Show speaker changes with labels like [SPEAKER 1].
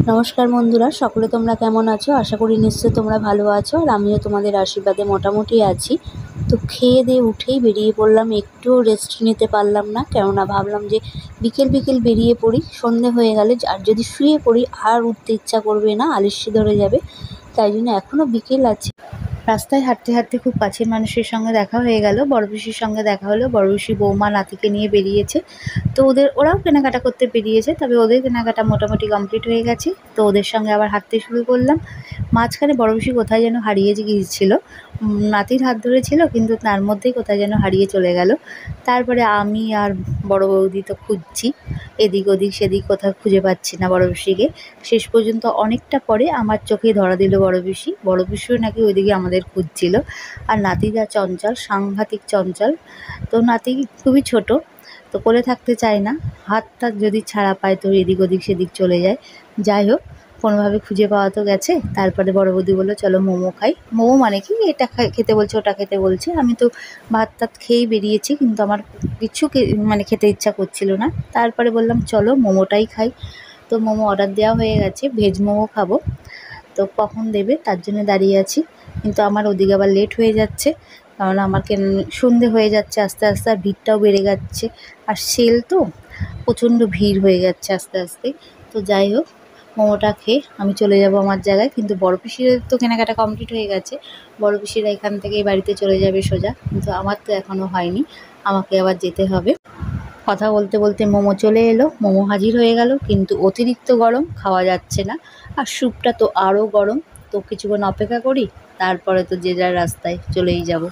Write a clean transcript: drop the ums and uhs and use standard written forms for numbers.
[SPEAKER 1] নমস্কার বন্ধুরা, সকলে তোমরা কেমন আছো? আশা করি নিশ্চয়ই তোমরা ভালো আছো, আর আমিও তোমাদের আশীর্বাদে মোটামুটি আছি। তো খেয়ে দিয়ে উঠেই বেরিয়ে পড়লাম, একটুও রেস্ট নিতে পারলাম না, কেননা ভাবলাম যে বিকেল বিকেল বেরিয়ে পড়ি, সন্ধে হয়ে গেলে আর যদি শুয়ে পড়ি আর উঠতে ইচ্ছা করবে না, আলস্যি ধরে যাবে। তাই জন্য এখনও বিকেল আছে। রাস্তায় হাঁটতে হাঁটতে খুব কাছের মানুষের সঙ্গে দেখা হয়ে গেল, বড় পিসির সঙ্গে দেখা হলো। বড় পিসি বৌমা নাতিকে নিয়ে বেরিয়েছে, তো ওরাও কেনাকাটা করতে বেরিয়েছে, তবে ওদের কেনাকাটা মোটামুটি কমপ্লিট হয়ে গেছে। তো ওদের সঙ্গে আবার হাঁটতে শুরু করলাম। মাঝখানে বড় পিসি কোথায় যেন হারিয়ে গিয়েছিল, নাতির হাত ধরেছিল, কিন্তু তার মধ্যেই কোথায় যেন হারিয়ে চলে গেল। তারপরে আমি আর বড় বৌদি তো খুঁজছি এদিক ওদিক সেদিক, কোথাও খুঁজে পাচ্ছি না বড় পিসিকে। শেষ পর্যন্ত অনেকটা পরে আমার চোখেই ধরা দিল বড় পিসি। বড় পিসিও নাকি ওইদিকে আমাদের খুঁজছিল। আর নাতি যা চঞ্চল, সাংঘাতিক চঞ্চল। তো নাতি খুবই ছোট, তো কোলে থাকতে চায় না, হাতটা যদি ছাড়া পায় তো এদিক ওদিক সেদিক চলে যায়। যাই হোক, কোনোভাবে খুঁজে পাওয়া তো গেছে। তারপরে বড় বৌদি বললো চলো মোমো খাই। মোমো মানে কি, এটা খেতে বলছে, ওটা খেতে বলছে। আমি তো ভাত টাত খেয়েই বেরিয়েছি, কিন্তু আমার কিছু মানে খেতে ইচ্ছা করছিল না। তারপরে বললাম চলো মোমোটাই খাই। তো মোমো অর্ডার দেওয়া হয়ে গেছে, ভেজ মোমো খাবো। তো কখন দেবে তার জন্য দাঁড়িয়ে আছি, কিন্তু আমার ওদিকে আবার লেট হয়ে যাচ্ছে, কারণ আমার সন্ধে হয়ে যাচ্ছে আস্তে আস্তে, আর ভিড়টাও বেড়ে যাচ্ছে। আর সেল তো প্রচণ্ড ভিড় হয়ে যাচ্ছে আস্তে আস্তে। তো যাই হোক, মোমোটা খেয়ে আমি চলে যাব আমার জায়গায়। কিন্তু বড় পিসির তো কেনাকাটা কমপ্লিট হয়ে গেছে, বড় পিসিরা এখান থেকেই বাড়িতে চলে যাবে সোজা, কিন্তু আমার তো এখনও হয়নি, আমাকে আবার যেতে হবে। কথা বলতে বলতে মোমো চলে এলো, মোমো হাজির হয়ে গেল, কিন্তু অতিরিক্ত গরম, খাওয়া যাচ্ছে না। আর স্যুপটা তো আরও গরম। তো কিছুক্ষণ অপেক্ষা করি, তারপরে তো যে যার রাস্তায় চলেই যাব।